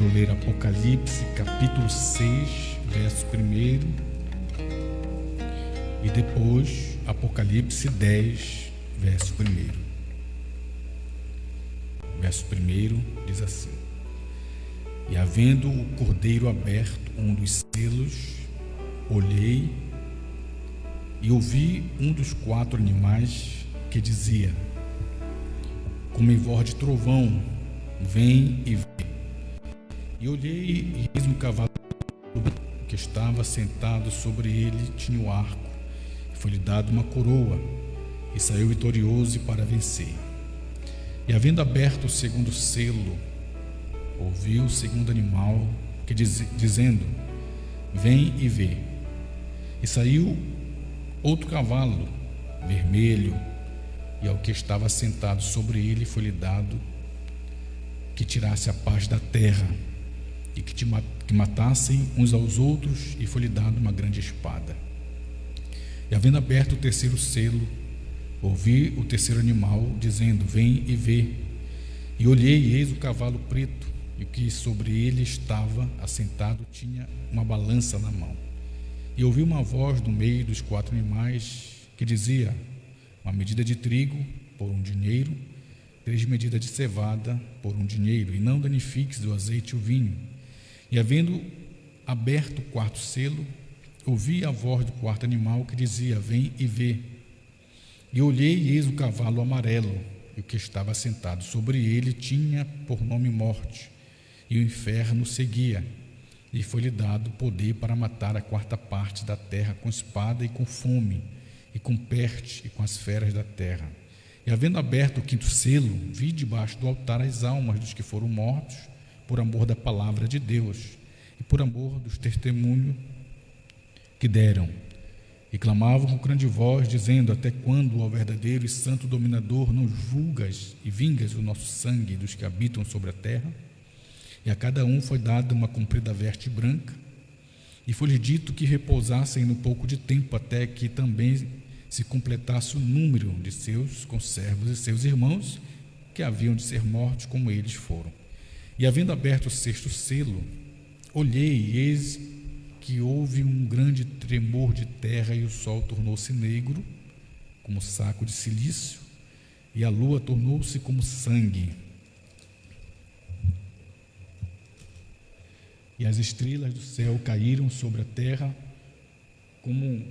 Quero ler Apocalipse capítulo 6, verso 1, e depois Apocalipse 10, verso 1. Verso 1 diz assim: E havendo o cordeiro aberto um dos selos, olhei e ouvi um dos 4 animais que dizia, com voz de trovão, vem e vê. E olhei e eis um cavalo que estava sentado sobre ele, tinha o arco, e foi-lhe dado uma coroa, e saiu vitorioso para vencer. E havendo aberto o segundo selo, ouvi o segundo animal que dizendo, vem e vê. E saiu outro cavalo vermelho, e ao que estava sentado sobre ele foi-lhe dado que tirasse a paz da terra, e que matassem uns aos outros, e foi-lhe dado uma grande espada. E havendo aberto o terceiro selo, ouvi o terceiro animal dizendo, vem e vê. E olhei e eis o cavalo preto, e o que sobre ele estava assentado tinha uma balança na mão. E ouvi uma voz do meio dos 4 animais que dizia, uma medida de trigo por 1 dinheiro, 3 medidas de cevada por 1 dinheiro, e não danifiques o azeite e o vinho. E havendo aberto o 4º selo, ouvi a voz do 4º animal que dizia, vem e vê. E olhei e eis o cavalo amarelo, e o que estava sentado sobre ele tinha por nome Morte, e o inferno seguia, e foi-lhe dado poder para matar a 4ª parte da terra com espada e com fome, e com peste e com as feras da terra. E havendo aberto o 5º selo, vi debaixo do altar as almas dos que foram mortos por amor da palavra de Deus e por amor dos testemunhos que deram. E clamavam com grande voz, dizendo, até quando, ó verdadeiro e santo dominador, não julgas e vingas o nosso sangue dos que habitam sobre a terra? E a cada um foi dada uma comprida veste branca, e foi-lhe dito que repousassem no pouco de tempo, até que também se completasse o número de seus conservos e seus irmãos, que haviam de ser mortos como eles foram. E havendo aberto o 6º selo, olhei e eis que houve um grande tremor de terra, e o sol tornou-se negro, como saco de cilício, e a lua tornou-se como sangue, e as estrelas do céu caíram sobre a terra, como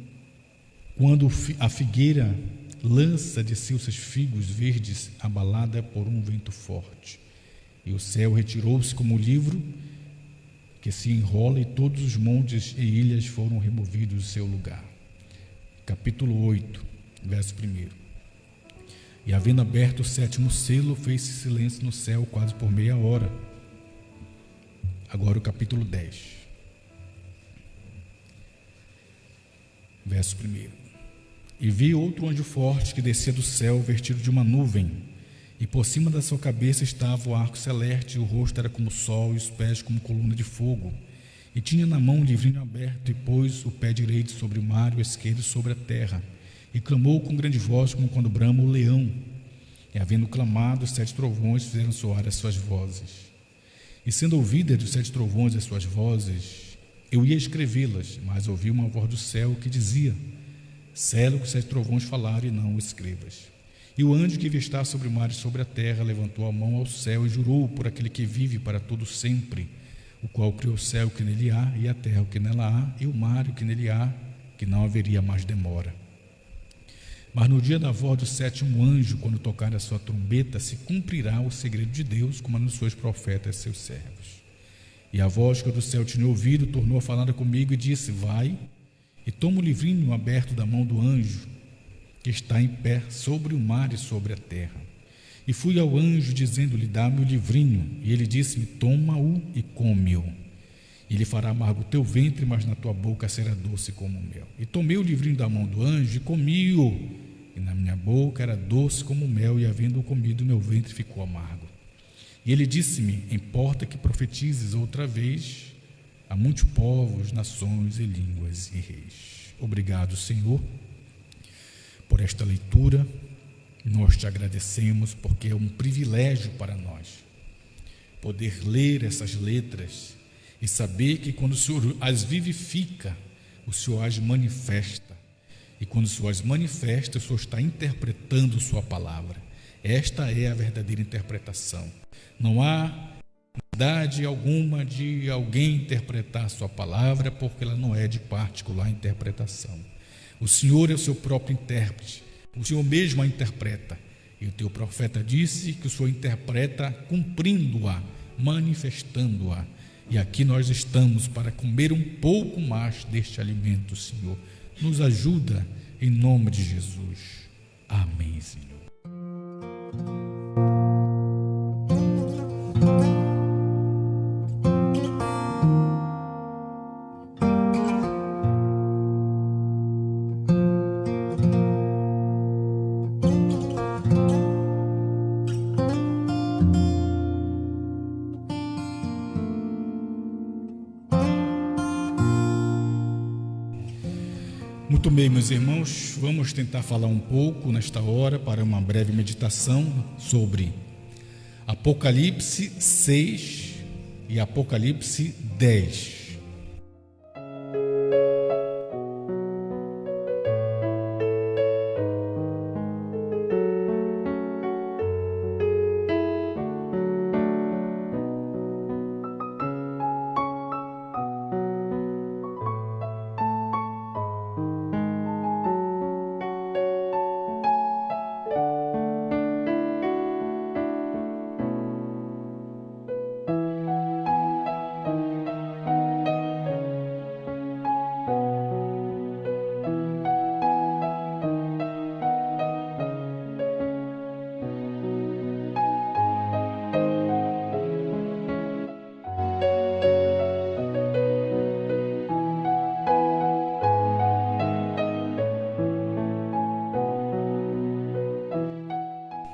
quando a figueira lança de seus figos verdes, abalada por um vento forte. E o céu retirou-se como livro que se enrola, e todos os montes e ilhas foram removidos do seu lugar. Capítulo 8, verso 1. E havendo aberto o 7º selo, fez-se silêncio no céu quase por meia hora. Agora o capítulo 10, verso 1. E vi outro anjo forte que descia do céu, vestido de uma nuvem, e por cima da sua cabeça estava o arco celeste, e o rosto era como o sol, e os pés como coluna de fogo. E tinha na mão um livrinho aberto, e pôs o pé direito sobre o mar, e o esquerdo sobre a terra. E clamou com grande voz, como quando brama o leão. E havendo clamado, os 7 trovões fizeram soar as suas vozes. E sendo ouvidas dos 7 trovões as suas vozes, eu ia escrevê-las, mas ouvi uma voz do céu que dizia, sela o que os 7 trovões falaram, e não o escrevas. E o anjo que está sobre o mar e sobre a terra levantou a mão ao céu e jurou por aquele que vive para todo sempre, o qual criou o céu, o que nele há, e a terra, o que nela há, e o mar, o que nele há, que não haveria mais demora. Mas no dia da voz do 7º anjo, quando tocar a sua trombeta, se cumprirá o segredo de Deus, como anunciou os profetas seus servos. E a voz que eu do céu tinha ouvido tornou a falar comigo e disse, vai e toma o livrinho aberto da mão do anjo que está em pé sobre o mar e sobre a terra. E fui ao anjo dizendo-lhe, dá-me o livrinho. E ele disse-me, toma-o e come-o. E ele fará amargo o teu ventre, mas na tua boca será doce como mel. E tomei o livrinho da mão do anjo e comi-o. E na minha boca era doce como mel, e havendo-o comido, meu ventre ficou amargo. E ele disse-me, importa que profetizes outra vez a muitos povos, nações e línguas e reis. Obrigado, Senhor, por esta leitura. Nós te agradecemos porque é um privilégio para nós poder ler essas letras e saber que quando o Senhor as vivifica, o Senhor as manifesta. E quando o Senhor as manifesta, o Senhor está interpretando sua palavra. Esta é a verdadeira interpretação. Não há necessidade alguma de alguém interpretar sua palavra, porque ela não é de particular interpretação. O Senhor é o seu próprio intérprete. O Senhor mesmo a interpreta. E o teu profeta disse que o Senhor interpreta cumprindo-a, manifestando-a. E aqui nós estamos para comer um pouco mais deste alimento, Senhor. Nos ajuda em nome de Jesus. Amém, Senhor. Muito bem, meus irmãos, vamos tentar falar um pouco nesta hora para uma breve meditação sobre Apocalipse 6 e Apocalipse 10.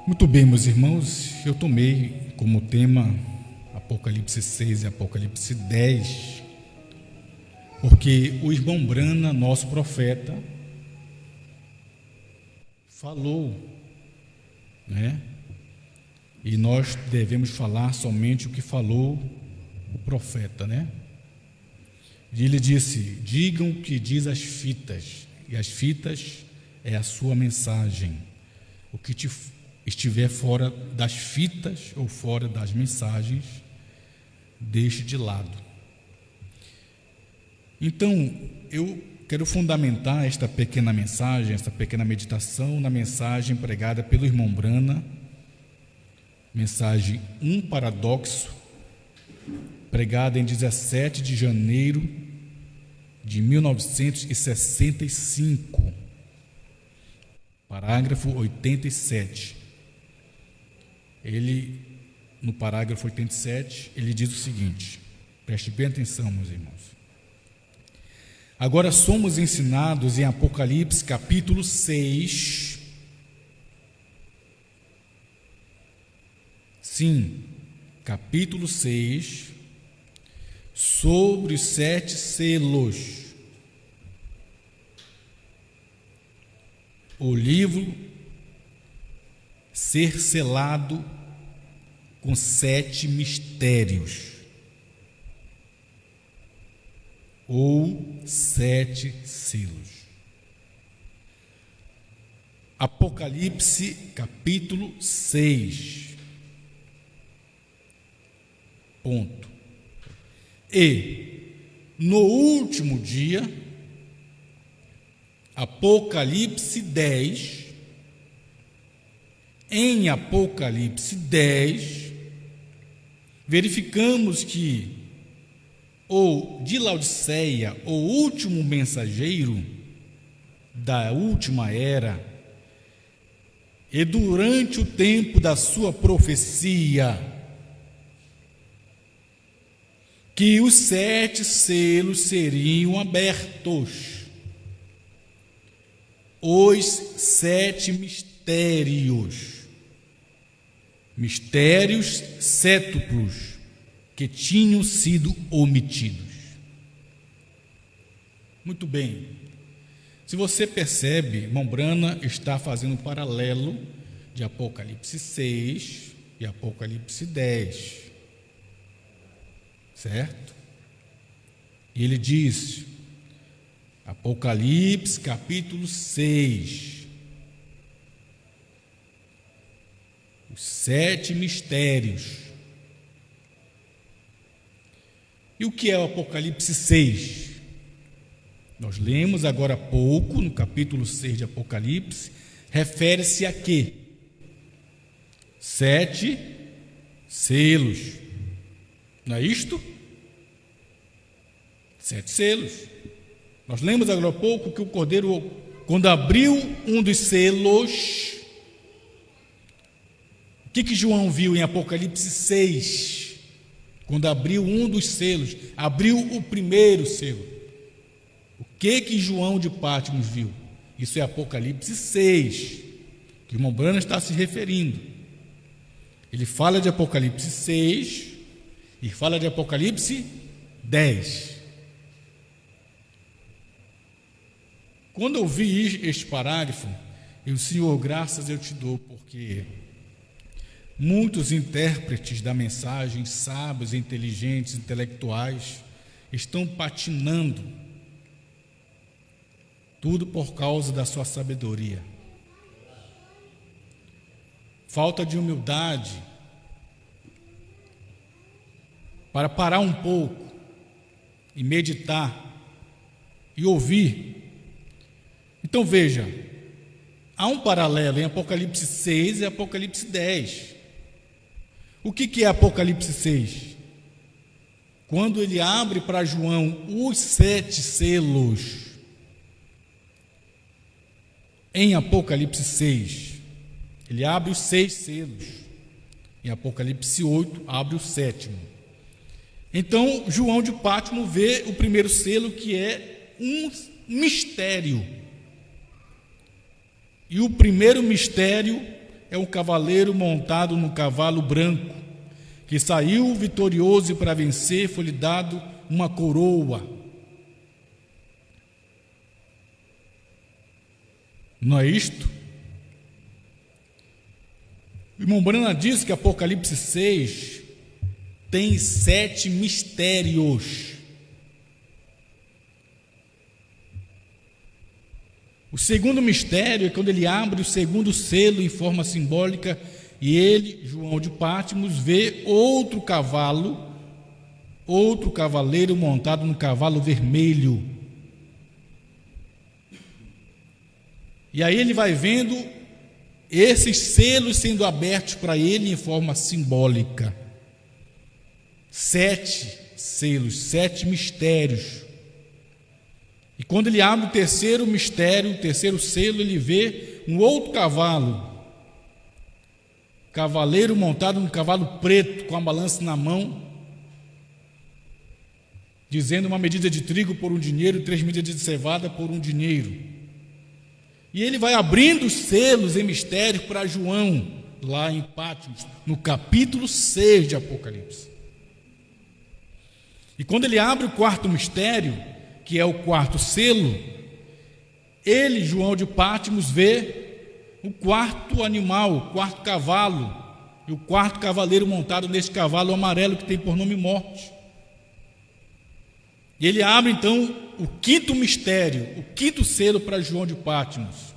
Muito bem, meus irmãos, eu tomei como tema Apocalipse 6 e Apocalipse 10, porque o irmão Brana, nosso profeta, falou, né? E nós devemos falar somente o que falou o profeta, né? E ele disse: digam o que diz as fitas, e as fitas é a sua mensagem. O que estiver fora das fitas ou fora das mensagens, deixe de lado. Então, eu quero fundamentar esta pequena mensagem, esta pequena meditação, na mensagem pregada pelo irmão Brana, mensagem Um Paradoxo, pregada em 17 de janeiro de 1965, parágrafo 87. Ele, no parágrafo 87, ele diz o seguinte, preste bem atenção, meus irmãos. Agora somos ensinados em Apocalipse capítulo 6, sim, capítulo 6, sobre os 7 selos. O livro ser selado com 7 mistérios, ou 7 selos. Apocalipse capítulo 6. Ponto. E no último dia, Apocalipse 10. Em Apocalipse 10, verificamos que o de Laodiceia, o último mensageiro da última era, e durante o tempo da sua profecia, que os 7 selos seriam abertos, os 7 mistérios sétuplos que tinham sido omitidos. Muito bem. Se você percebe, irmão Brana está fazendo um paralelo de Apocalipse 6 e Apocalipse 10. certo? E ele diz, Apocalipse capítulo 6, os 7 mistérios. E o que é o Apocalipse 6? Nós lemos agora há pouco, no capítulo 6 de Apocalipse, refere-se a quê? 7 selos. Não é isto? 7 selos. Nós lemos agora há pouco que o Cordeiro, quando abriu um dos selos, o que João viu em Apocalipse 6? Quando abriu um dos selos, abriu o primeiro selo. O que João de Patmos viu? Isso é Apocalipse 6, que o irmão Branham está se referindo. Ele fala de Apocalipse 6 e fala de Apocalipse 10. Quando eu vi este parágrafo, eu, Senhor, graças eu te dou, porque muitos intérpretes da mensagem, sábios, inteligentes, intelectuais, estão patinando, tudo por causa da sua sabedoria. Falta de humildade para parar um pouco e meditar e ouvir. Então veja, há um paralelo em Apocalipse 6 e Apocalipse 10. O que é Apocalipse 6? Quando ele abre para João os 7 selos, em Apocalipse 6, ele abre os 6 selos. Em Apocalipse 8, abre o 7º. Então, João de Patmos vê o primeiro selo, que é um mistério. E o primeiro mistério é um cavaleiro montado num cavalo branco, que saiu vitorioso e para vencer foi-lhe dado uma coroa. Não é isto? O irmão Branham diz que Apocalipse 6 tem 7 mistérios. O segundo mistério é quando ele abre o segundo selo em forma simbólica e ele, João de Patmos, vê outro cavalo, outro cavaleiro montado num cavalo vermelho. E aí ele vai vendo esses selos sendo abertos para ele em forma simbólica. 7 selos, 7 mistérios. E quando ele abre o terceiro mistério, o terceiro selo, ele vê um outro cavalo, cavaleiro montado num cavalo preto, com a balança na mão, dizendo uma medida de trigo por um dinheiro, 3 medidas de cevada por um dinheiro. E ele vai abrindo os selos em mistério para João, lá em Patmos, no capítulo 6 de Apocalipse. E quando ele abre o quarto mistério, que é o quarto selo, ele, João de Patmos, vê o quarto animal, o quarto cavalo, e o quarto cavaleiro montado nesse cavalo amarelo que tem por nome Morte. E ele abre então o quinto mistério, o quinto selo para João de Patmos.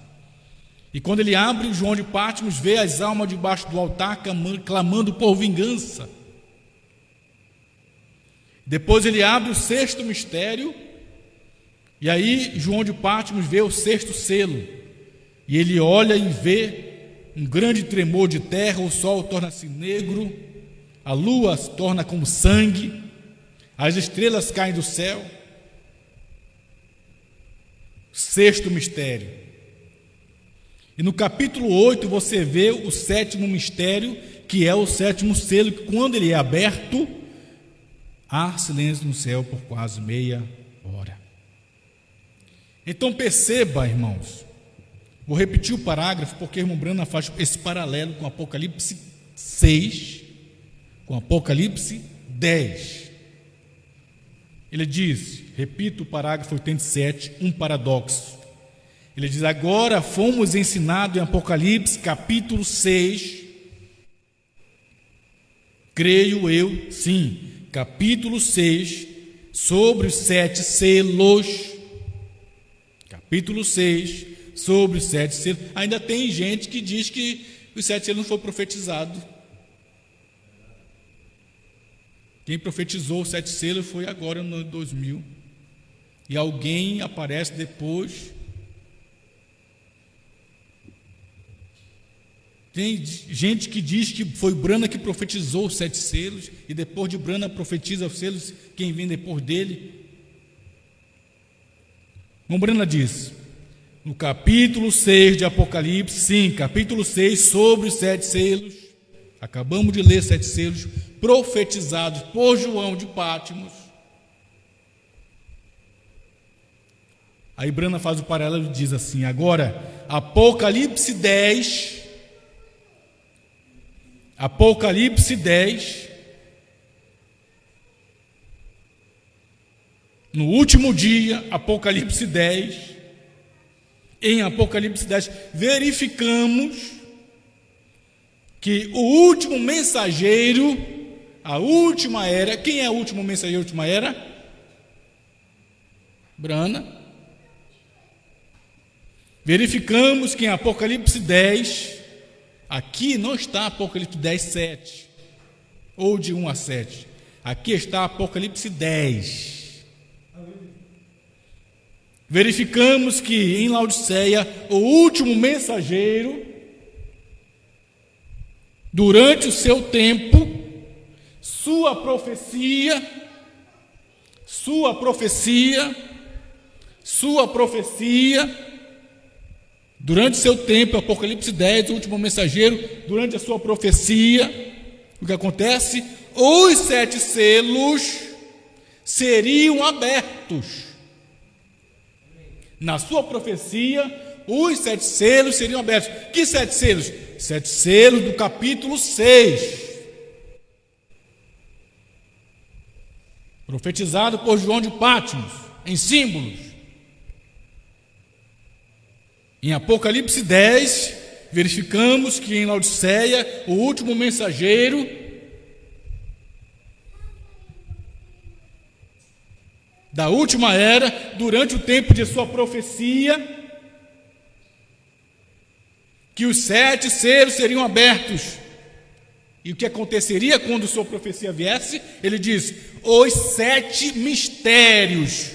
E quando ele abre, João de Patmos vê as almas debaixo do altar clamando por vingança. Depois ele abre o sexto mistério, e aí João de Patmos vê o sexto selo, e ele olha e vê um grande tremor de terra, o sol torna-se negro, a lua se torna como sangue, as estrelas caem do céu. Sexto mistério. E no capítulo 8 você vê o sétimo mistério, que é o sétimo selo, que quando ele é aberto, há silêncio no céu por quase meia hora. Então perceba, irmãos, vou repetir o parágrafo, porque o irmão Branham faz esse paralelo com Apocalipse 6, com Apocalipse 10. Ele diz, repito o parágrafo 87, um paradoxo. Ele diz, agora fomos ensinados em Apocalipse capítulo 6, creio eu, sim, capítulo 6, sobre os 7 selos. Capítulo 6, sobre os 7 selos. Ainda tem gente que diz que os 7 selos não foram profetizados. Quem profetizou os 7 selos foi agora no 2000. E alguém aparece depois. Tem gente que diz que foi Brana que profetizou os 7 selos, e depois de Brana profetiza os selos quem vem depois dele. Como Brana diz, no capítulo 6 de Apocalipse, sim, capítulo 6, sobre os 7 selos, acabamos de ler 7 selos, profetizados por João de Pátimos. Aí Brana faz o paralelo e diz assim: agora, Apocalipse 10, no último dia, Apocalipse 10, em Apocalipse 10, verificamos que o último mensageiro, a última era, quem é o último mensageiro, a última era? Brana. Verificamos que em Apocalipse 10, aqui não está Apocalipse 10, 7, ou de 1 a 7, aqui está Apocalipse 10. Verificamos que em Laodiceia, o último mensageiro, durante o seu tempo, sua profecia, durante o seu tempo, Apocalipse 10, o último mensageiro, durante a sua profecia, o que acontece? Os 7 selos seriam abertos. Na sua profecia, os 7 selos seriam abertos. Que 7 selos? 7 selos do capítulo 6. Profetizado por João de Pátimos, em símbolos. Em Apocalipse 10, verificamos que em Laodiceia, o último mensageiro, da última era, durante o tempo de sua profecia, que os 7 selos seriam abertos. E o que aconteceria quando sua profecia viesse? Ele diz: os 7 mistérios.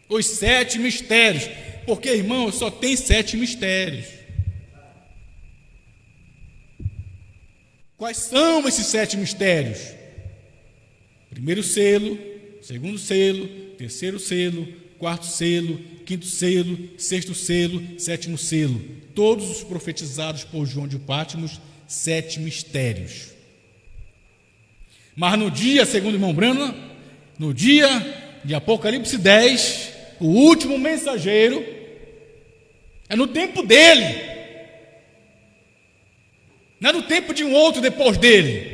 Os 7 mistérios. Porque, irmão, só tem 7 mistérios. Quais são esses 7 mistérios? Primeiro selo, segundo selo, terceiro selo, quarto selo, quinto selo, sexto selo, sétimo selo. Todos os profetizados por João de Pátimos, 7 mistérios. Mas no dia, segundo o irmão Brana, no dia de Apocalipse 10, o último mensageiro, é no tempo dele, não é no tempo de um outro depois dele,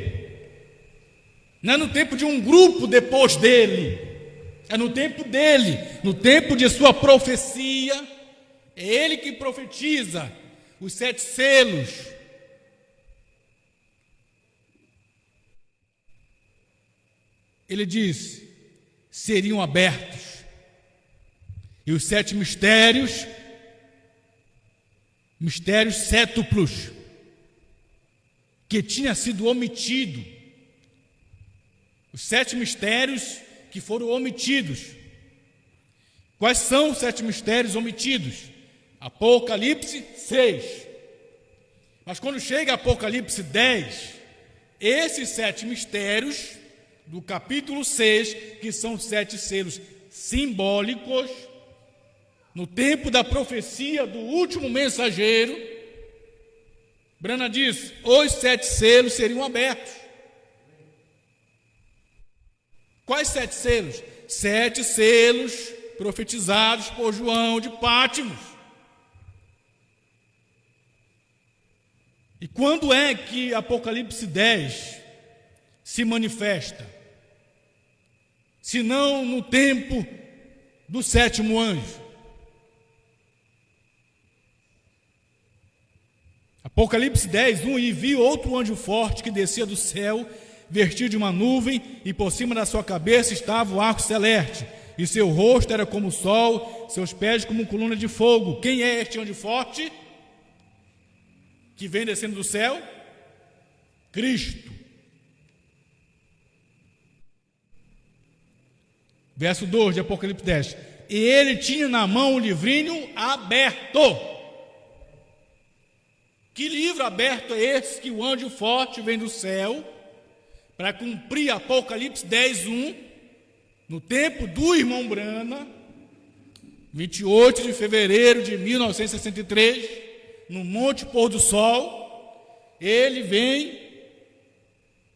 não é no tempo de um grupo depois dele, é no tempo dele, no tempo de sua profecia. É ele que profetiza os 7 selos. Ele diz: seriam abertos, e os 7 mistérios sétuplos, que tinha sido omitido, os 7 mistérios que foram omitidos. Quais são os 7 mistérios omitidos? Apocalipse 6. Mas quando chega Apocalipse 10, esses 7 mistérios do capítulo 6, que são 7 selos simbólicos, no tempo da profecia do último mensageiro, Brana diz: os 7 selos seriam abertos. Quais 7 selos? 7 selos profetizados por João de Pátimos. E quando é que Apocalipse 10 se manifesta? Se não no tempo do 7º anjo. Apocalipse 10, 1: e vi outro anjo forte que descia do céu, vestido de uma nuvem, e por cima da sua cabeça estava o arco celeste, e seu rosto era como o sol, seus pés como coluna de fogo. Quem é este anjo forte que vem descendo do céu? Cristo. Verso 2 de Apocalipse 10. E ele tinha na mão o livrinho aberto. Que livro aberto é esse que o anjo forte vem do céu para cumprir Apocalipse 10:1, no tempo do irmão Brana, 28 de fevereiro de 1963, no Monte Pôr do Sol. Ele vem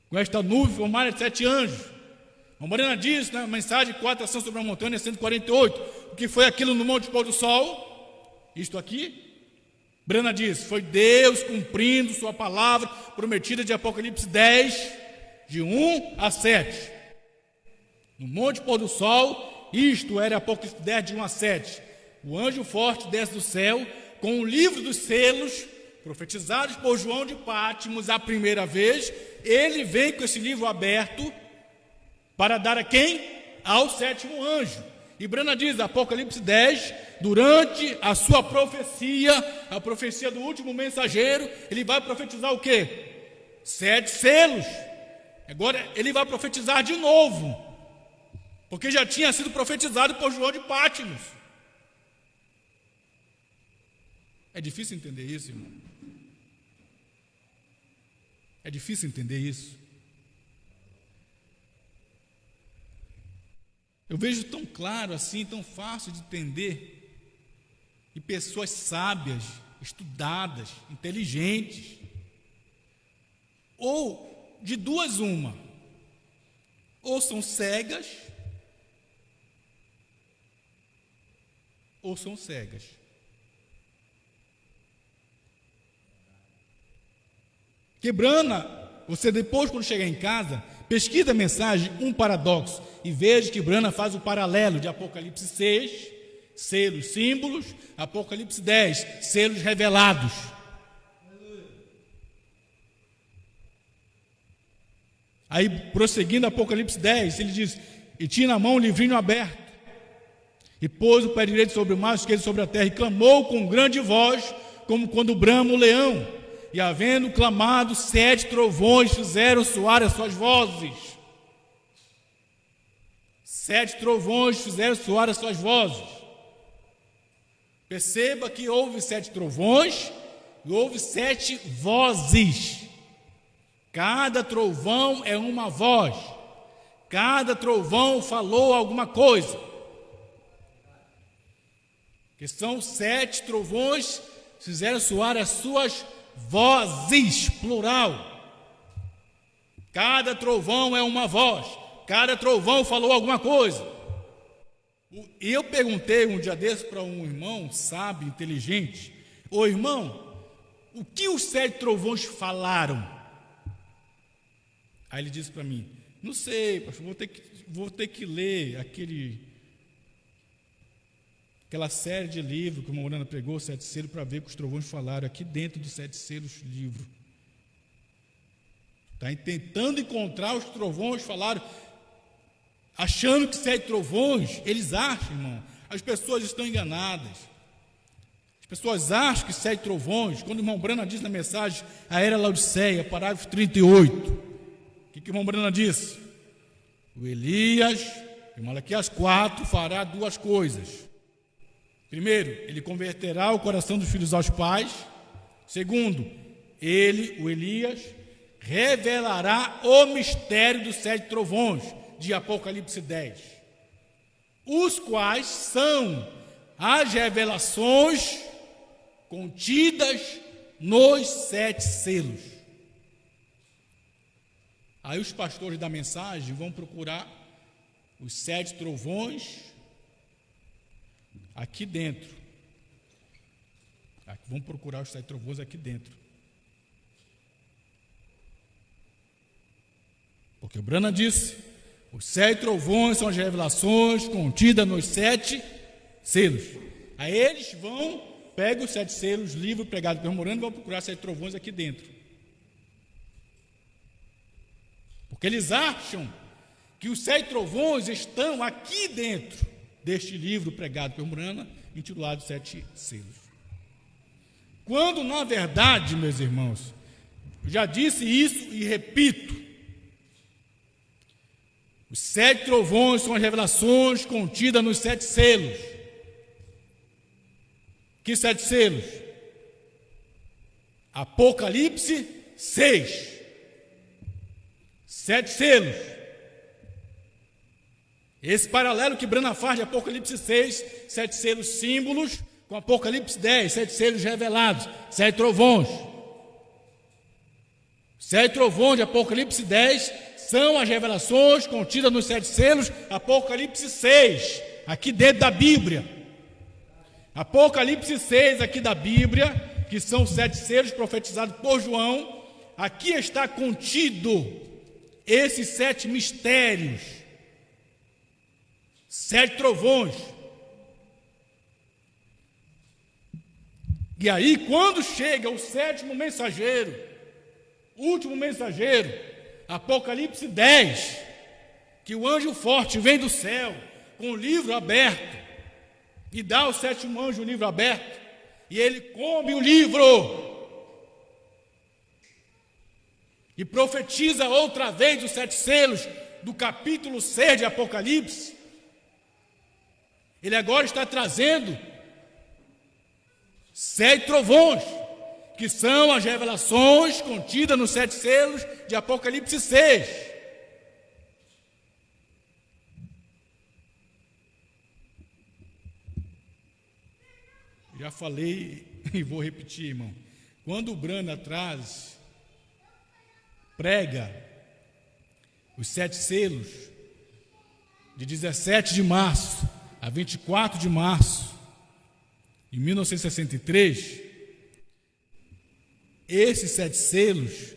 com esta nuvem formada de 7 anjos. A Brana diz na mensagem 4 ação sobre a montanha 148, o que foi aquilo no Monte Pôr do Sol? Isto aqui. Brana diz, foi Deus cumprindo sua palavra prometida de Apocalipse 10, de 1 a 7. No Monte Pôr do Sol, isto era Apocalipse 10, de 1 a 7. O anjo forte desce do céu com o livro dos selos, profetizados por João de Pátimos a primeira vez. Ele vem com esse livro aberto para dar a quem? Ao 7º anjo. E Brana diz, Apocalipse 10, durante a sua profecia, a profecia do último mensageiro, ele vai profetizar o quê? 7 selos. Agora ele vai profetizar de novo, porque já tinha sido profetizado por João de Pátimos. É difícil entender isso, irmão. É difícil entender isso. Eu vejo tão claro assim, tão fácil de entender, e pessoas sábias, estudadas, inteligentes, ou de duas uma, ou são cegas, ou são cegas. Brana, você depois quando chegar em casa, pesquisa a mensagem, um paradoxo, e veja que Brana faz o paralelo de Apocalipse 6, selos, símbolos, Apocalipse 10, selos revelados. Aí, prosseguindo Apocalipse 10, ele diz, e tinha na mão um livrinho aberto, e pôs o pé direito sobre o mar, o esquerdo sobre a terra, e clamou com grande voz, como quando brama o leão. E havendo clamado, 7 trovões fizeram soar as suas vozes. 7 trovões fizeram soar as suas vozes. Perceba que houve 7 trovões e houve 7 vozes. Cada trovão é uma voz. Cada trovão falou alguma coisa. Que são 7 trovões fizeram soar as suas vozes, plural. Cada trovão é uma voz. Cada trovão falou alguma coisa. E eu perguntei um dia desse para um irmão sábio, inteligente: ô irmão, o que os 7 trovões falaram? Aí ele disse para mim: não sei, pastor, vou ter que ler aquela série de livros que o Morana pregou, 7 selos, para ver o que os trovões falaram aqui dentro dos 7 selos livro. Está tentando encontrar os trovões falaram, achando que 7 trovões, eles acham, irmão, as pessoas estão enganadas. As pessoas acham que 7 trovões, quando o irmão Brana diz na mensagem, a era Laodiceia, parágrafo 38, o que o irmão Brana disse? O Elias, em Malaquias 4, fará 2 coisas. Primeiro, ele converterá o coração dos filhos aos pais. Segundo, ele, o Elias, revelará o mistério dos 7 trovões de Apocalipse 10, os quais são as revelações contidas nos 7 selos. Aí os pastores da mensagem vão procurar os 7 trovões aqui dentro. Vão procurar os 7 trovões aqui dentro. Porque o Brana disse, os 7 trovões são as revelações contidas nos 7 selos. Aí eles pegam os 7 selos, livro pregado pelo Morano, e vão procurar 7 trovões aqui dentro. Porque eles acham que os 7 trovões estão aqui dentro deste livro pregado por Brana, intitulado 7 selos. Quando, na verdade, meus irmãos, eu já disse isso e repito, os 7 trovões são as revelações contidas nos 7 selos. Que 7 selos? Apocalipse 6. 7 selos. Esse paralelo que Brana faz de Apocalipse 6, 7 selos símbolos, com Apocalipse 10, 7 selos revelados, 7 trovões. 7 trovões de Apocalipse 10 são as revelações contidas nos 7 selos, Apocalipse 6, aqui dentro da Bíblia. Apocalipse 6, aqui da Bíblia, que são os 7 selos profetizados por João, aqui está contido esses 7 mistérios, 7 trovões. E aí, quando chega o 7º mensageiro, último mensageiro, Apocalipse 10, que o anjo forte vem do céu com o livro aberto e dá ao 7º anjo o livro aberto, e ele come o livro e profetiza outra vez os 7 selos do capítulo 6 de Apocalipse. Ele agora está trazendo 7 trovões, que são as revelações contidas nos 7 selos de Apocalipse 6. Já falei e vou repetir, irmão. Quando o Brana prega os 7 selos, de 17 de março a 24 de março de 1963, esses 7 selos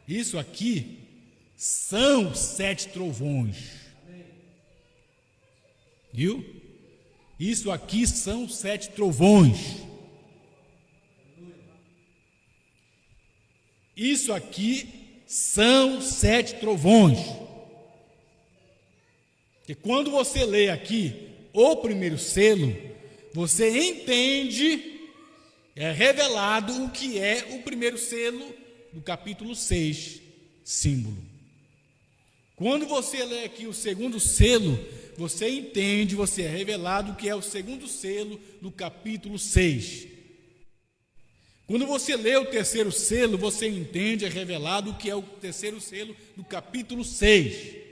isso aqui são 7 trovões. Viu? Isso aqui são 7 trovões. Isso aqui são 7 trovões. Porque quando você lê aqui o primeiro selo, você entende, é revelado o que é o primeiro selo do capítulo 6, símbolo. Quando você lê aqui o segundo selo, você entende, você é revelado o que é o segundo selo do capítulo 6. Quando você lê o terceiro selo, você entende, é revelado o que é o terceiro selo do capítulo 6.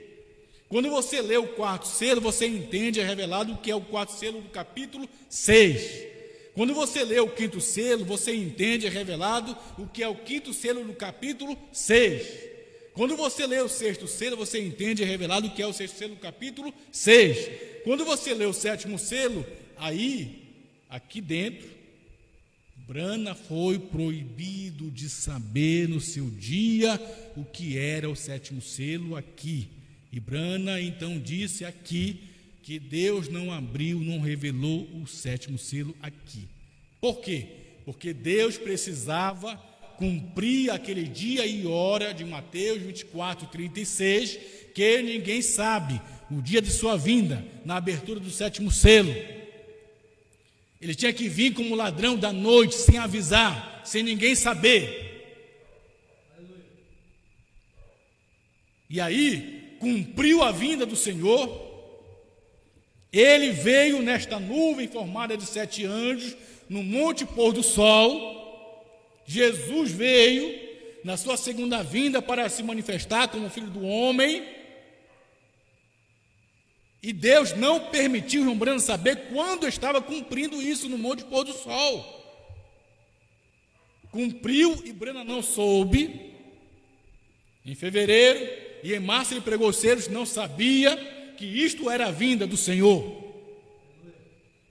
Quando você lê o 4º selo, você entende, é revelado o que é o 4º selo do capítulo 6. Quando você lê o 5º selo, você entende, é revelado o que é o 5º selo do capítulo 6. Quando você lê o 6º selo, você entende, é revelado o que é o 6º selo do capítulo 6. Quando você lê o 7º selo, aqui dentro, Brana foi proibido de saber no seu dia o que era o 7º selo aqui. E Brana então disse aqui que Deus não abriu, não revelou o 7º selo aqui. Por quê? Porque Deus precisava cumprir aquele dia e hora de Mateus 24:36, que ninguém sabe, o dia de sua vinda, na abertura do 7º selo. Ele tinha que vir como ladrão da noite, sem avisar, sem ninguém saber. E aí, cumpriu a vinda do Senhor. Ele veio nesta nuvem formada de 7 anjos, no monte pôr do sol. Jesus veio na sua segunda vinda para se manifestar como Filho do Homem. E Deus não permitiu João Brana saber quando estava cumprindo isso no monte pôr do sol. Cumpriu e Brana não soube. Em fevereiro e em março ele pregou os selos, não sabia que isto era a vinda do Senhor.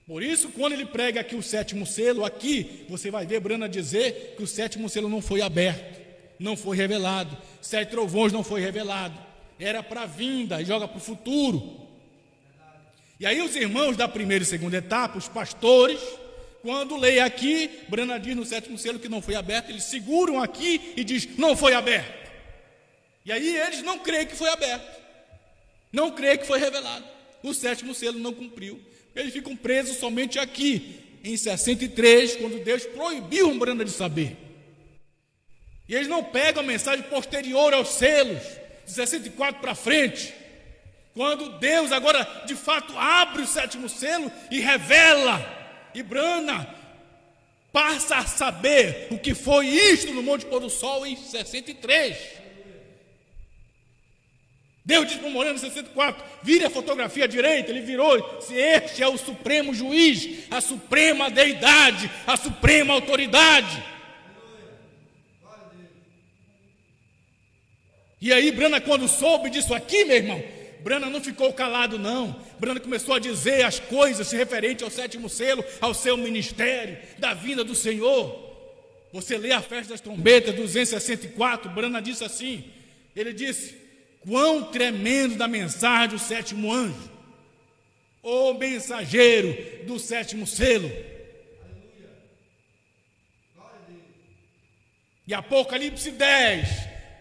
Por isso, quando ele prega aqui o 7º selo, aqui você vai ver Brana dizer que o 7º selo não foi aberto, não foi revelado, 7 trovões não foi revelado, era para a vinda e joga para o futuro. E aí os irmãos da primeira e segunda etapa, os pastores, quando leem aqui, Brana diz no 7º selo que não foi aberto, eles seguram aqui e diz, não foi aberto. E aí eles não creem que foi aberto, não creem que foi revelado. O sétimo selo não cumpriu. Eles ficam presos somente aqui, em 63, quando Deus proibiu Umbanda de saber. E eles não pegam a mensagem posterior aos selos, de 64 para frente, quando Deus agora de fato abre o sétimo selo e revela, e Brana passa a saber o que foi isto no Monte Pôr do Sol em 63. Deus disse para o Moreno em 64, vire a fotografia à direita. Ele virou, se este é o supremo juiz, a suprema deidade, a suprema autoridade. E aí Brana, quando soube disso aqui, meu irmão, Brana não ficou calado não. Brana começou a dizer as coisas referentes ao sétimo selo, ao seu ministério, da vinda do Senhor. Você lê a festa das trombetas, 264, Brana disse assim, ele disse, quão tremendo da mensagem do sétimo anjo, o mensageiro do sétimo selo. E Apocalipse 10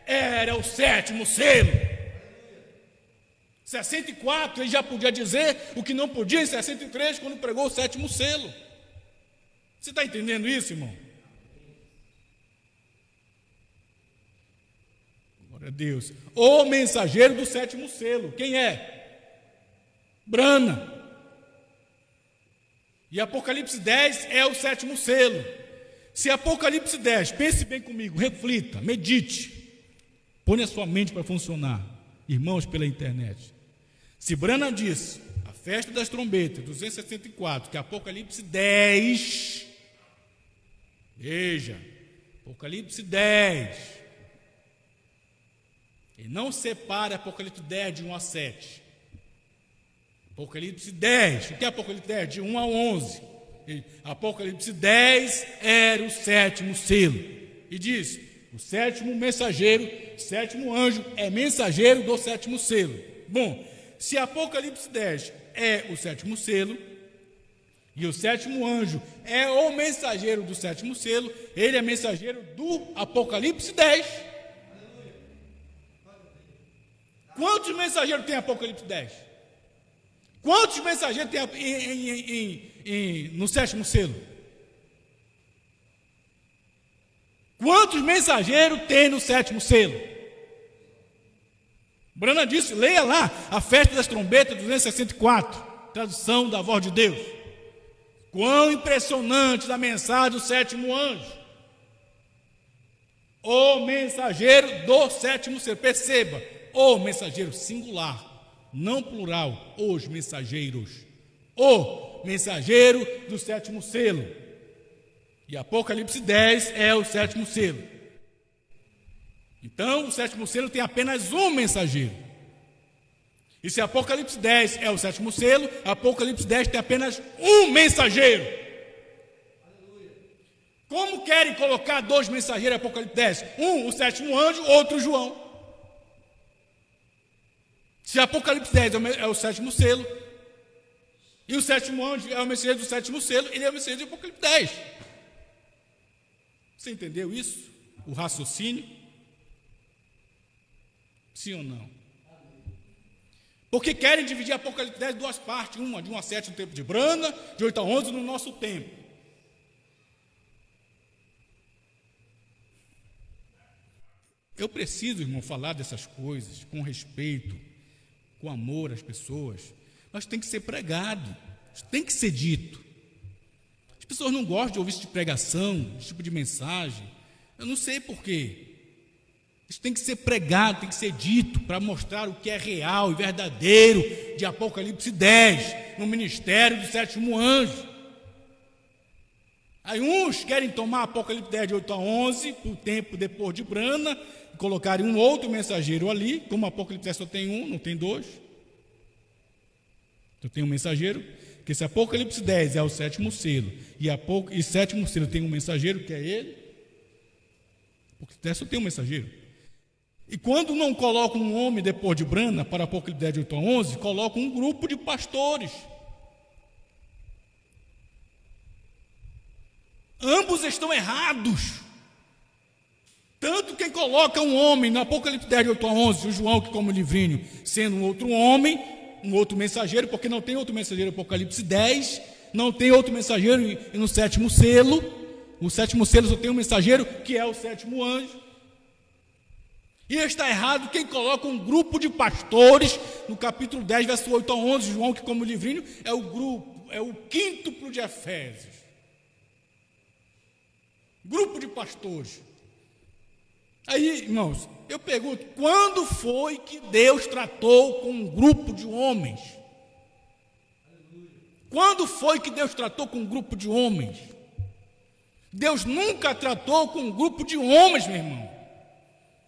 era o sétimo selo. 64 ele já podia dizer o que não podia em 63 quando pregou o sétimo selo. Você está entendendo isso, irmão? Glória a Deus. O mensageiro do sétimo selo, quem é? Brana. E Apocalipse 10 é o sétimo selo. Se Apocalipse 10, pense bem comigo, reflita, medite, põe a sua mente para funcionar, irmãos pela internet. Se Brana disse, a festa das trombetas, 264, que Apocalipse 10, veja, Apocalipse 10, e não separa Apocalipse 10 de 1 a 7. Apocalipse 10, o que é Apocalipse 10? De 1 a 11. Apocalipse 10 era o sétimo selo. E diz, o sétimo mensageiro, sétimo anjo, é mensageiro do sétimo selo. Bom, se Apocalipse 10 é o sétimo selo, e o sétimo anjo é o mensageiro do sétimo selo, ele é mensageiro do Apocalipse 10. Quantos mensageiros tem Apocalipse 10? Quantos mensageiros tem no sétimo selo? Quantos mensageiros tem no sétimo selo? Brana disse, leia lá, a festa das trombetas, 264, tradução da voz de Deus. Quão impressionante a mensagem do sétimo anjo. O mensageiro do sétimo selo, perceba, o mensageiro singular, não plural, os mensageiros. O mensageiro do sétimo selo. E Apocalipse 10 é o sétimo selo. Então, o sétimo selo tem apenas um mensageiro. E se Apocalipse 10 é o sétimo selo, Apocalipse 10 tem apenas um mensageiro. Como querem colocar dois mensageiros em Apocalipse 10? Um, o sétimo anjo, outro, João. Se Apocalipse 10 é o sétimo selo, e o sétimo anjo é o mensageiro do sétimo selo, ele é o mensageiro de Apocalipse 10. Você entendeu isso? O raciocínio? Sim ou não? Porque querem dividir Apocalipse 10 em duas partes, uma de 1 a 7 no tempo de Brana, de 8 a 11 no nosso tempo. Eu preciso, irmão, falar dessas coisas com respeito, com amor às pessoas. Mas tem que ser pregado, tem que ser dito. As pessoas não gostam de ouvir esse tipo de pregação, esse tipo de mensagem. Eu não sei porquê. Isso tem que ser pregado, tem que ser dito para mostrar o que é real e verdadeiro de Apocalipse 10, no ministério do sétimo anjo. Aí uns querem tomar Apocalipse 10 de 8 a 11, o tempo depois de Brana, e colocarem um outro mensageiro ali, como Apocalipse 10 só tem um, não tem dois. Então tem um mensageiro, porque se Apocalipse 10 é o sétimo selo, e sétimo selo tem um mensageiro, que é ele, Apocalipse 10 só tem um mensageiro. E quando não colocam um homem depois de Brana, para Apocalipse 10, de 8 a 11, colocam um grupo de pastores. Ambos estão errados. Tanto quem coloca um homem, no Apocalipse 10, de 8 a 11, o João, que como livrinho, sendo um outro homem, um outro mensageiro, porque não tem outro mensageiro no Apocalipse 10, não tem outro mensageiro no sétimo selo. O sétimo selo só tem um mensageiro, que é o sétimo anjo. E está errado quem coloca um grupo de pastores, no capítulo 10, verso 8 a 11, João, que como livrinho, é o grupo, é o quíntuplo de Efésios. Grupo de pastores. Aí, irmãos, eu pergunto, quando foi que Deus tratou com um grupo de homens? Quando foi que Deus tratou com um grupo de homens? Deus nunca tratou com um grupo de homens, meu irmão.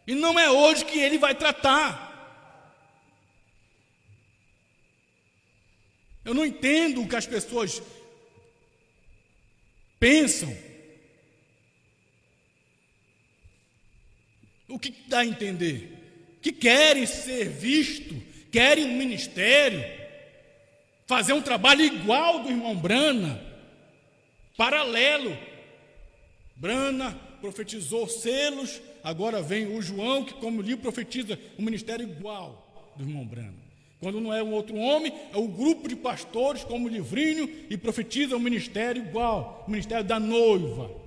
E não é hoje que Ele vai tratar. Eu não entendo o que as pessoas pensam. O que dá a entender? Que querem ser vistos, querem um ministério, fazer um trabalho igual do irmão Brana, paralelo. Brana profetizou selos, agora vem o João, que como li, profetiza um ministério igual do irmão Brana. Quando não é um outro homem, é o grupo de pastores, como livrinho, e profetiza um ministério igual, o ministério da noiva.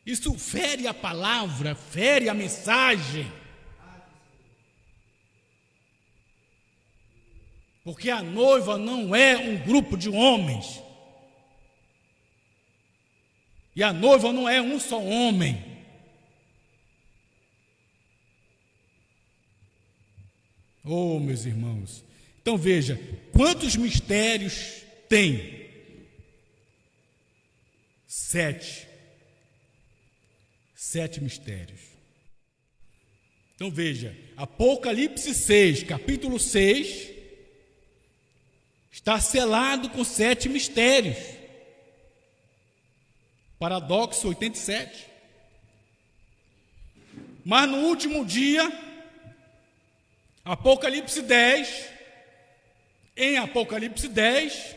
Isso fere a palavra, fere a mensagem. Porque a noiva não é um grupo de homens. E a noiva não é um só homem. Oh, meus irmãos. Então veja, quantos mistérios tem? 7. 7 mistérios. Então veja, Apocalipse 6, capítulo 6, está selado com 7 mistérios. Paradoxo 87. Mas no último dia, Apocalipse 10, em Apocalipse 10,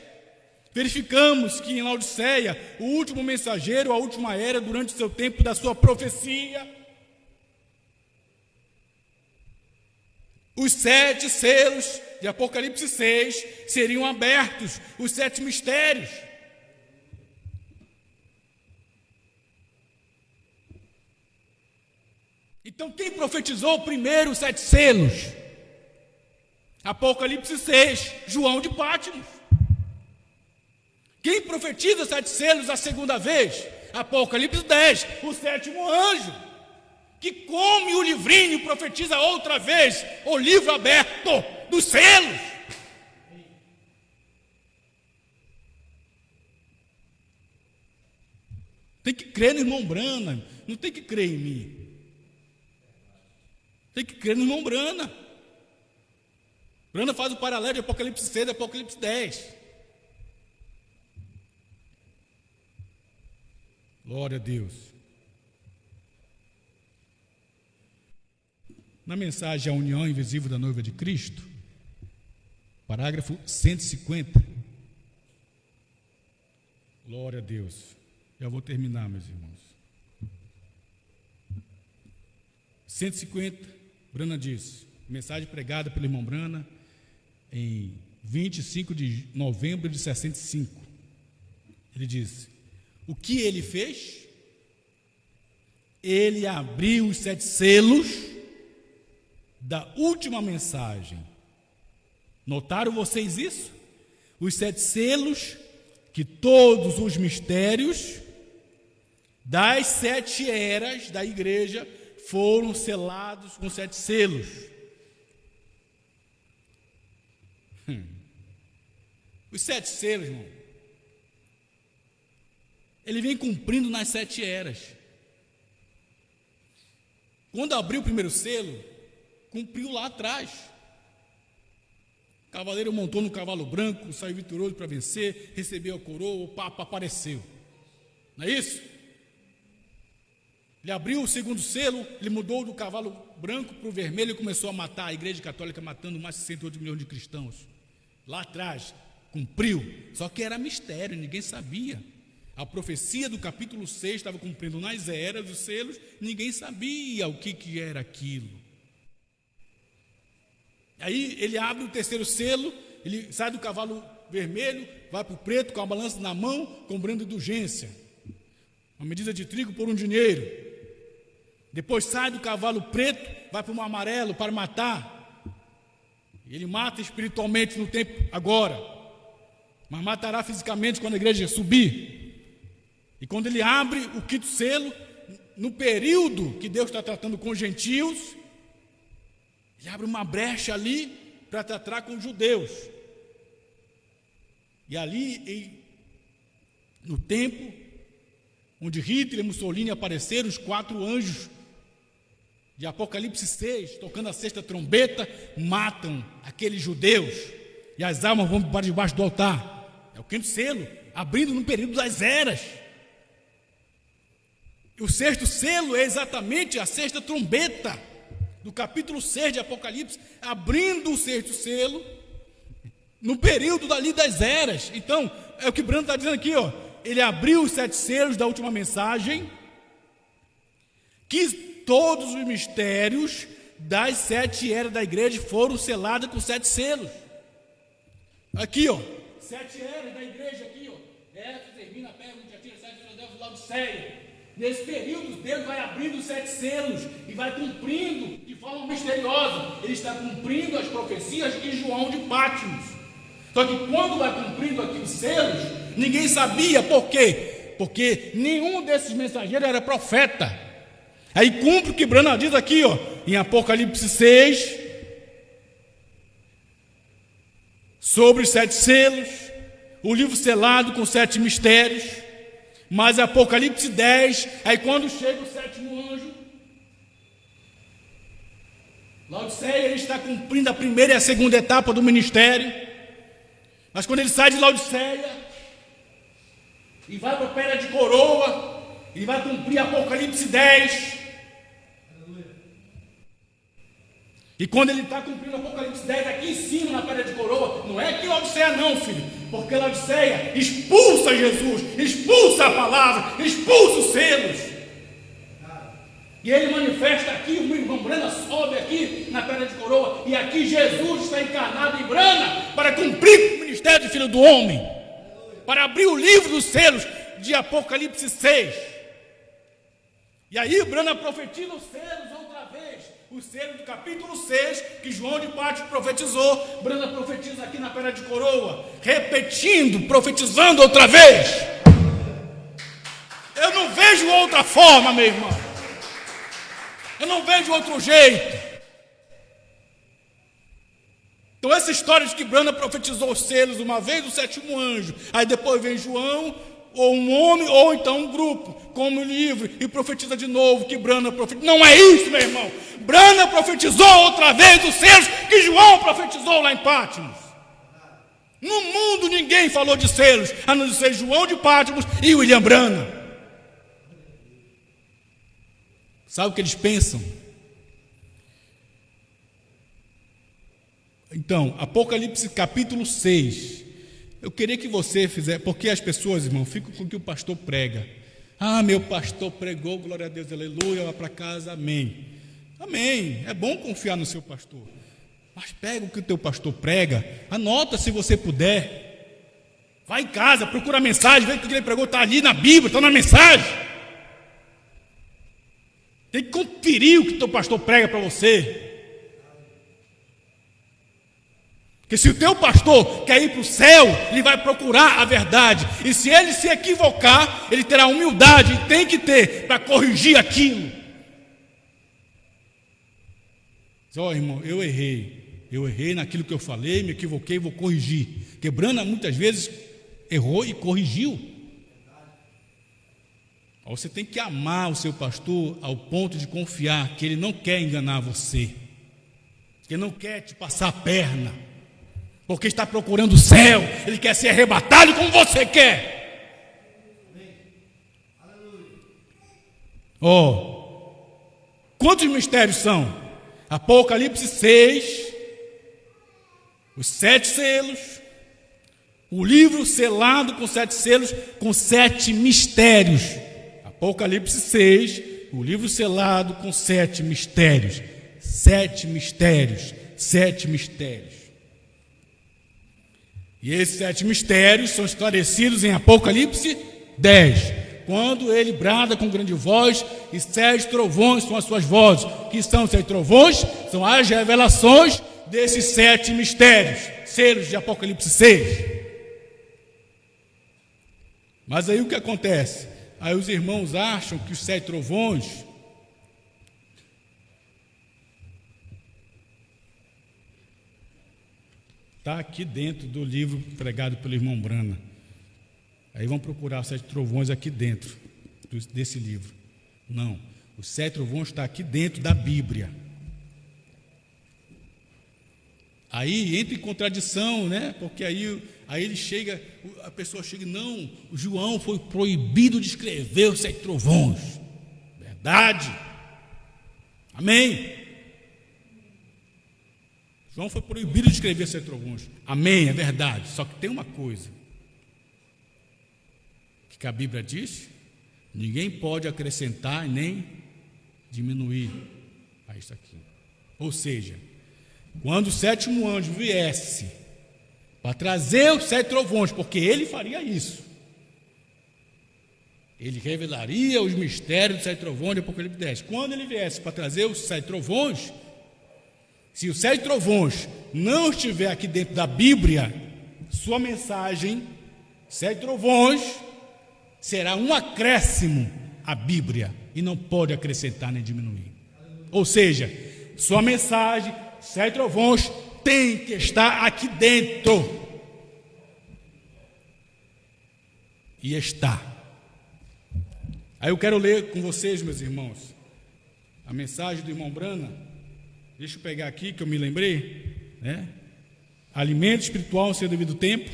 verificamos que em Laodiceia, o último mensageiro, a última era, durante o seu tempo da sua profecia, os 7 selos de Apocalipse 6 seriam abertos, os 7 mistérios. Então, quem profetizou primeiro os 7 selos? Apocalipse 6, João de Pátimos. Quem profetiza 7 selos a segunda vez? Apocalipse 10, o 7º anjo, que come o livrinho e profetiza outra vez o livro aberto dos selos. Tem que crer no irmão Brana, não tem que crer em mim. Tem que crer no irmão Brana. Brana faz o paralelo de Apocalipse 6 e Apocalipse 10. Glória a Deus. Na mensagem A União Invisível da Noiva de Cristo, parágrafo 150. Glória a Deus. Já vou terminar, meus irmãos. 150, Brana diz, mensagem pregada pelo irmão Brana em 25 de novembro de 65. Ele diz: o que ele fez? Ele abriu os 7 selos da última mensagem. Notaram vocês isso? Os 7 selos, que todos os mistérios das 7 eras da igreja foram selados com 7 selos. Os 7 selos, irmão, ele vem cumprindo nas 7 eras. Quando abriu o primeiro selo, cumpriu lá atrás. O cavaleiro montou no cavalo branco, saiu vitorioso para vencer, recebeu a coroa, o Papa apareceu. Não é isso? Ele abriu o segundo selo, ele mudou do cavalo branco para o vermelho e começou a matar a Igreja Católica, matando mais de 68 milhões de cristãos. Lá atrás, cumpriu. Só que era mistério, ninguém sabia. A profecia do capítulo 6 estava cumprindo nas eras, os selos, ninguém sabia o que era aquilo. Aí ele abre o terceiro selo, ele sai do cavalo vermelho, vai para o preto com a balança na mão, cobrando indulgência. Uma medida de trigo por um dinheiro. Depois sai do cavalo preto, vai para um amarelo para matar. Ele mata espiritualmente no tempo agora, mas matará fisicamente quando a igreja subir. E quando ele abre o quinto selo, no período que Deus está tratando com os gentios, ele abre uma brecha ali para tratar com os judeus. E ali, no tempo onde Hitler e Mussolini apareceram, os 4 anjos de Apocalipse 6, tocando a sexta trombeta, matam aqueles judeus, e as almas vão para debaixo do altar. É o quinto selo, abrindo no período das eras. E o sexto selo é exatamente a sexta trombeta do capítulo 6 de Apocalipse, abrindo o sexto selo no período dali das eras. Então, é o que Brando está dizendo aqui, ó. Ele abriu os 7 selos da última mensagem, que todos os mistérios das 7 eras da igreja foram selados com 7 selos. Aqui, ó, 7 eras da igreja aqui, ó. Éfeso, termina, Pérgamo, Tiatira, Sardis, Filadélfia, Laodiceia. Nesse período, Deus vai abrindo os 7 selos e vai cumprindo de forma misteriosa. Ele está cumprindo as profecias de João de Pátimos. Só que quando vai cumprindo aqui os selos, ninguém sabia por quê. Porque nenhum desses mensageiros era profeta. Aí cumpre o que Branham diz aqui, ó, em Apocalipse 6, sobre os 7 selos, o livro selado com 7 mistérios. Mas Apocalipse 10, aí quando chega o 7º anjo, Laodiceia, ele está cumprindo a primeira e a segunda etapa do ministério. Mas quando ele sai de Laodiceia e vai para a Pedra de Coroa, ele vai cumprir Apocalipse 10. E quando ele está cumprindo Apocalipse 10 aqui em cima na Pedra de Coroa, não é que Laodiceia não, filho, porque Laodiceia expulsa Jesus, expulsa a palavra, expulsa os selos. E ele manifesta aqui, o irmão Brana sobe aqui na Pedra de Coroa, e aqui Jesus está encarnado em Brana para cumprir o ministério do Filho do Homem, para abrir o livro dos selos de Apocalipse 6. E aí Brana profetiza os selos outra vez. O selo do capítulo 6, que João de Pátimos profetizou, Brana profetiza aqui na Pedra de Coroa, repetindo, profetizando outra vez. Eu não vejo outra forma, meu irmão. Eu não vejo outro jeito. Então essa história de que Brana profetizou os selos uma vez, o 7º anjo, aí depois vem João, ou um homem, ou então um grupo, como livre, e profetiza de novo que Brana profetizou. Não é isso, meu irmão. Brana profetizou outra vez os selos que João profetizou lá em Pátimos. No mundo ninguém falou de selos, a não ser João de Pátimos e William Brana. Sabe o que eles pensam? Então, Apocalipse capítulo 6. Eu queria que você fizesse, porque as pessoas, irmão, ficam com o que o pastor prega. Ah, meu pastor pregou, glória a Deus, aleluia, vá para casa, amém. Amém, é bom confiar no seu pastor. Mas pega o que o teu pastor prega, anota se você puder. Vai em casa, procura a mensagem, vê o que ele pregou, está ali na Bíblia, está na mensagem. Tem que conferir o que o teu pastor prega para você. Porque se o teu pastor quer ir para o céu, ele vai procurar a verdade. E se ele se equivocar, ele terá humildade, e tem que ter, para corrigir aquilo. Ó, irmão, eu errei naquilo que eu falei, me equivoquei, vou corrigir. Porque Brana muitas vezes errou e corrigiu. Você tem que amar o seu pastor ao ponto de confiar que ele não quer enganar você, que ele não quer te passar a perna, porque está procurando o céu, ele quer ser arrebatado como você quer. Quantos mistérios são? Apocalipse 6, os 7 selos, O livro selado com 7 selos, com 7 mistérios. Apocalipse 6, o livro selado com 7 mistérios. 7 mistérios, 7 mistérios. E esses 7 mistérios são esclarecidos em Apocalipse 10. Quando ele brada com grande voz, e 7 trovões são as suas vozes. Que são 7 trovões? São as revelações desses 7 mistérios, selos de Apocalipse 6. Mas aí o que acontece? Aí os irmãos acham que os 7 trovões está aqui dentro do livro pregado pelo irmão Brana. Aí vão procurar os 7 trovões aqui dentro desse livro. Não, os 7 trovões está aqui dentro da Bíblia. Aí entra em contradição, né? Porque aí ele chega, a pessoa chega, não, o João foi proibido de escrever os 7 trovões. Verdade. Amém. João foi proibido de escrever os 7 trovões. Amém, é verdade. Só que tem uma coisa que a Bíblia diz: ninguém pode acrescentar nem diminuir a isso aqui. Ou seja, quando o 7º anjo viesse para trazer os 7 trovões, porque ele faria isso, ele revelaria os mistérios dos 7 trovões de Apocalipse 10. Quando ele viesse para trazer os 7 trovões, se os 7 trovões não estiver aqui dentro da Bíblia, sua mensagem, 7 trovões, será um acréscimo à Bíblia e não pode acrescentar nem diminuir. Ou seja, sua mensagem, 7 trovões, tem que estar aqui dentro. E está. Aí eu quero ler com vocês, meus irmãos, a mensagem do irmão Brana. Deixa eu pegar aqui que eu me lembrei, né? Alimento espiritual ao seu devido tempo.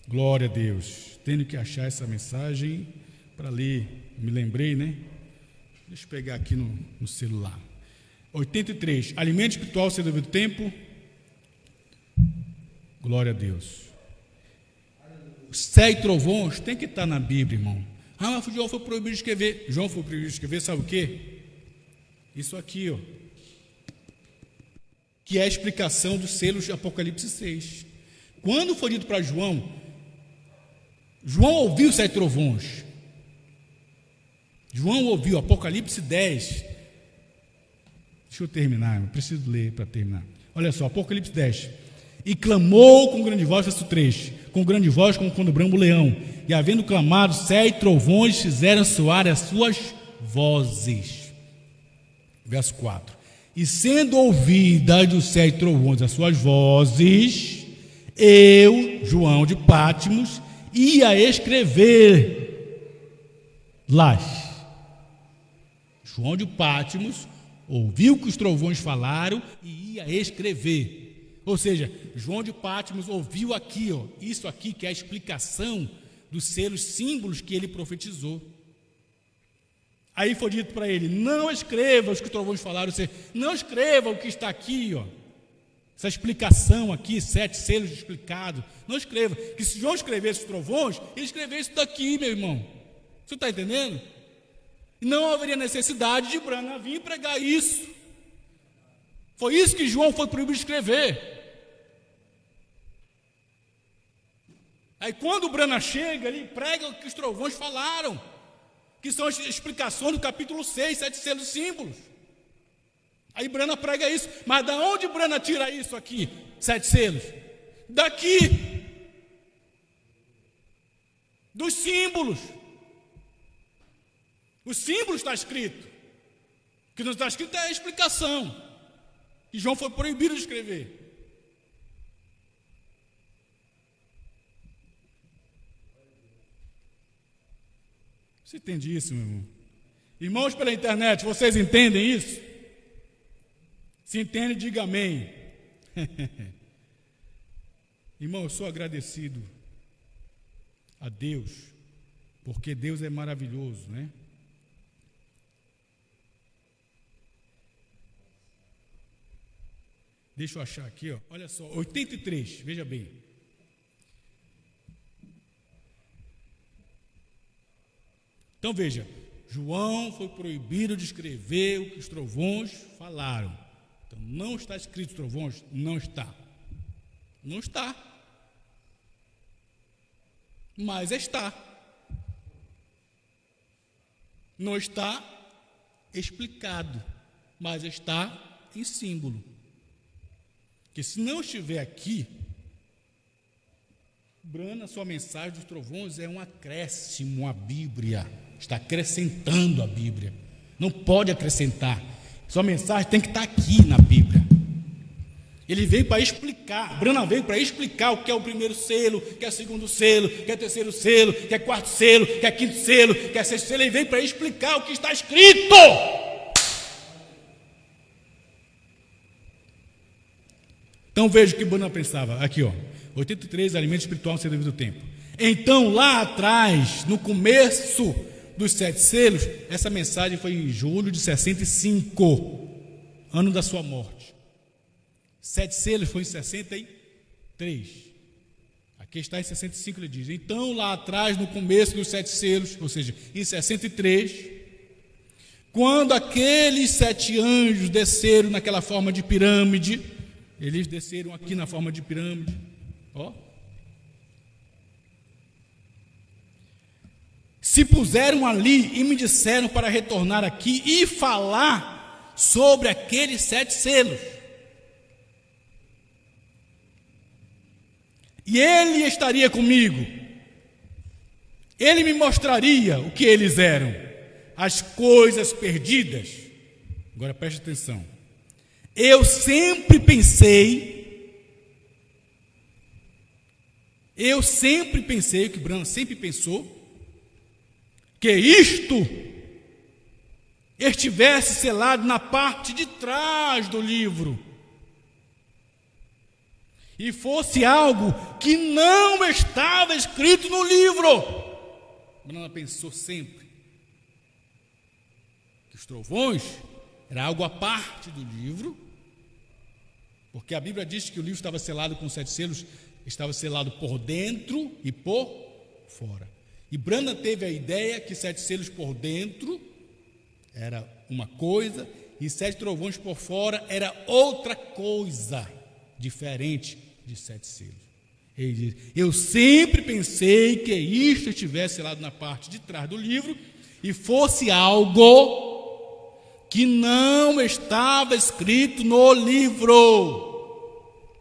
Glória a Deus. Tenho que achar essa mensagem para ler. Me lembrei, né? Deixa eu pegar aqui no celular. 83. Alimento espiritual ao seu devido tempo. Glória a Deus. Os 7 trovões tem que estar na Bíblia, irmão. Ah, mas João foi proibido de escrever. João foi proibido de escrever, sabe o quê? Isso aqui, ó, que é a explicação dos selos de Apocalipse 6. Quando foi dito para João, João ouviu os 7 trovões. João ouviu Apocalipse 10. Deixa eu terminar, eu preciso ler para terminar. Olha só, Apocalipse 10. E clamou com grande voz, verso 3, com grande voz como quando brama o leão. E havendo clamado, 7 trovões fizeram soar as suas vozes. Verso 4. E sendo ouvidas dos 7 trovões as suas vozes, eu, João de Patmos, ia escrever-las. João de Patmos ouviu que os trovões falaram e ia escrever. Ou seja, João de Patmos ouviu aqui, ó, isso aqui que é a explicação dos selos símbolos que ele profetizou. Aí foi dito para ele: não escreva os que os trovões falaram, não escreva o que está aqui, ó, essa explicação aqui, 7 selos explicados. Não escreva, que se João escrevesse os trovões, ele escrevesse isso daqui, meu irmão. Você está entendendo? Não haveria necessidade de Brana vir pregar isso. Foi isso que João foi proibido de escrever. Aí quando o Brana chega, ele prega o que os trovões falaram, que são as explicações do capítulo 6, 7 selos símbolos. Aí Brana prega isso. Mas da onde Brana tira isso aqui, 7 selos? Daqui. Dos símbolos. Os símbolos está escrito. O que não está escrito é a explicação. E João foi proibido de escrever. Você entende isso, meu irmão? Irmãos pela internet, vocês entendem isso? Se entende, diga amém. Irmão, eu sou agradecido a Deus, porque Deus é maravilhoso, né? Deixa eu achar aqui, ó. Olha só, 83, veja bem. Então veja, João foi proibido de escrever o que os trovões falaram. Então não está escrito trovões? Não está. Não está. Mas está. Não está explicado, mas está em símbolo. Porque se não estiver aqui, Brana, sua mensagem dos trovões é um acréscimo à Bíblia. Está acrescentando a Bíblia. Não pode acrescentar. Sua mensagem tem que estar aqui na Bíblia. Ele veio para explicar, Brana veio para explicar o que é o primeiro selo, o que é o segundo selo, o que é o terceiro selo, o que é o quarto selo, o que é o quinto selo, o que é o sexto selo. Ele veio para explicar o que está escrito. Então veja o que Brana pensava. Aqui, 83, alimento espiritual sem devido tempo. Então lá atrás, no começo dos 7 selos, essa mensagem foi em julho de 65, ano da sua morte. 7 selos foi em 63. Aqui está em 65, ele diz. Então lá atrás, no começo dos 7 selos, ou seja, em 63, quando aqueles 7 anjos desceram naquela forma de pirâmide, eles desceram aqui na forma de pirâmide, se puseram ali e me disseram para retornar aqui e falar sobre aqueles 7 selos. E ele estaria comigo. Ele me mostraria o que eles eram, as coisas perdidas. Agora preste atenção. Eu sempre pensei, o que Brana sempre pensou, que isto estivesse selado na parte de trás do livro e fosse algo que não estava escrito no livro. Brana pensou sempre que os trovões era algo à parte do livro, porque a Bíblia diz que o livro estava selado com 7 selos, estava selado por dentro e por fora. E Brana teve a ideia que 7 selos por dentro era uma coisa e 7 trovões por fora era outra coisa, diferente de 7 selos. Ele diz: eu sempre pensei que isto estivesse selado na parte de trás do livro e fosse algo que não estava escrito no livro.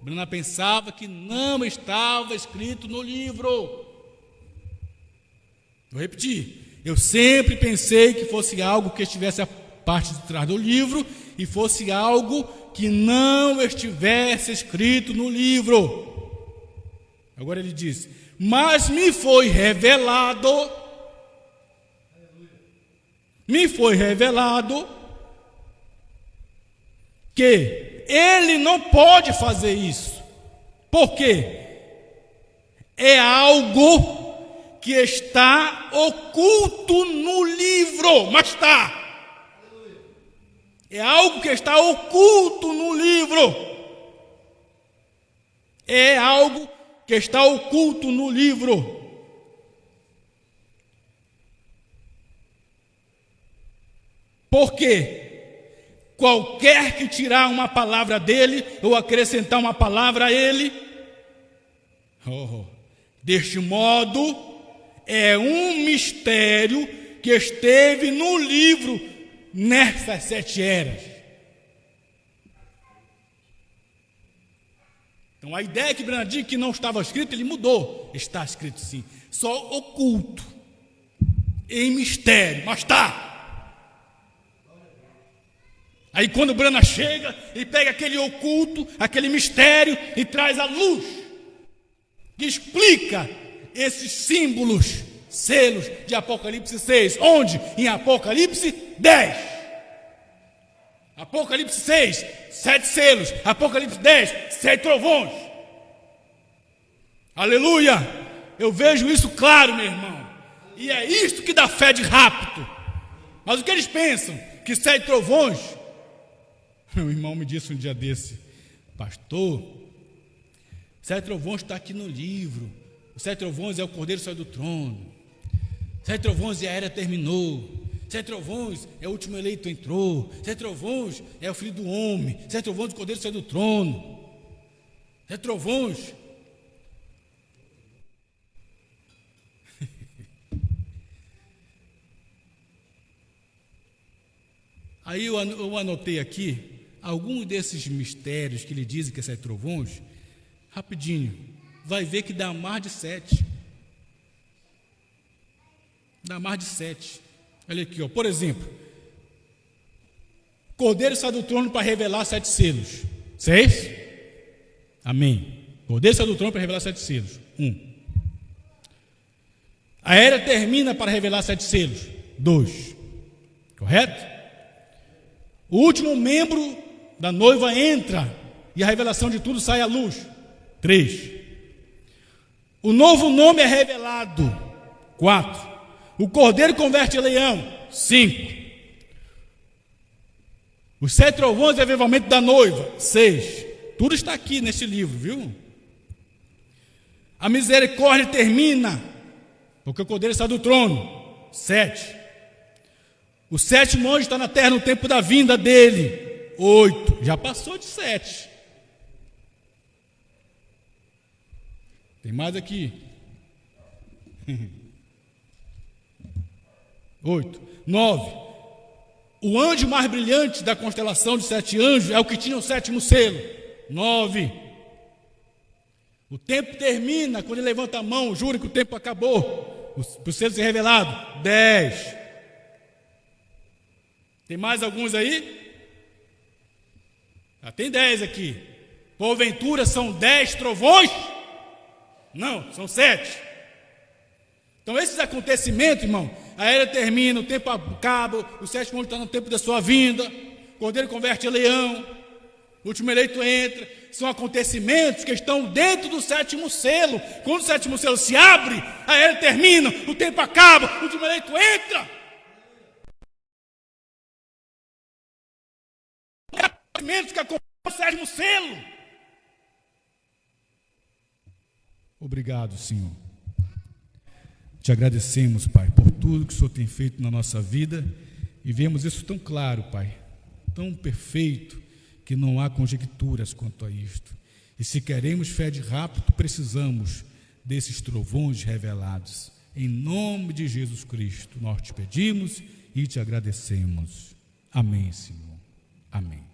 Brana pensava que não estava escrito no livro. Vou repetir. Eu sempre pensei que fosse algo que estivesse a parte de trás do livro e fosse algo que não estivesse escrito no livro. Agora ele diz: mas me foi revelado que ele não pode fazer isso. Por quê? É algo que está oculto no livro, mas está. É algo que está oculto no livro. É algo que está oculto no livro. Porque qualquer que tirar uma palavra dele ou acrescentar uma palavra a ele, deste modo, é um mistério que esteve no livro nessas 7 eras. Então a ideia que Brana disse que não estava escrito, ele mudou. Está escrito sim, só oculto, em mistério, mas está. Aí quando Brana chega e pega aquele oculto, aquele mistério e traz a luz, que explica esses símbolos, selos de Apocalipse 6, onde? Em Apocalipse 10. Apocalipse 6, 7 selos. Apocalipse 10, 7 trovões. Aleluia! Eu vejo isso claro, meu irmão. E é isto que dá fé de rapto. Mas o que eles pensam? Que 7 trovões... Meu irmão me disse um dia desse: pastor, 7 trovões está aqui no livro. Os 7 trovões é o cordeiro que saiu do trono. Sete trovões e a era terminou. Sete trovões é o último eleito entrou. Sete trovões é o filho do homem. Sete trovões o cordeiro saiu do trono. Sete trovões. Aí eu anotei aqui alguns desses mistérios que ele dizem que é sete trovões. Rapidinho, vai ver que dá mais de 7. Dá mais de 7. Olha aqui, ó. Por exemplo, Cordeiro sai do trono para revelar 7 selos. 6? Amém. Cordeiro sai do trono para revelar 7 selos. 1. A era termina para revelar 7 selos. 2. Correto? O último membro da noiva entra e a revelação de tudo sai à luz. 3. O novo nome é revelado. 4. O cordeiro converte em leão. 5. Os 7 trovões é avivamento da noiva. 6. Tudo está aqui nesse livro, viu? A misericórdia termina porque o cordeiro está do trono. 7. O 7º anjo está na terra no tempo da vinda dele. 8. Já passou de 7. Tem mais aqui. 8. 9. O anjo mais brilhante da constelação de 7 anjos é o que tinha o 7º selo. 9. O tempo termina quando ele levanta a mão, jura que o tempo acabou. O selo ser revelado. 10. Tem mais alguns aí? Tem 10 aqui. Porventura são 10 trovões? Não, são 7. Então esses acontecimentos, irmão, a era termina, o tempo acaba, o 7º anjo está no tempo da sua vinda, o cordeiro converte em leão, o último eleito entra. São acontecimentos que estão dentro do 7º selo. Quando o 7º selo se abre, a era termina, o tempo acaba, o último eleito entra. Que acompanham o 7º selo. Obrigado, Senhor. Te agradecemos, Pai, por tudo que o Senhor tem feito na nossa vida e vemos isso tão claro, Pai, tão perfeito, que não há conjecturas quanto a isto. E se queremos fé de rápido, precisamos desses trovões revelados. Em nome de Jesus Cristo, nós te pedimos e te agradecemos. Amém, Senhor. Amém.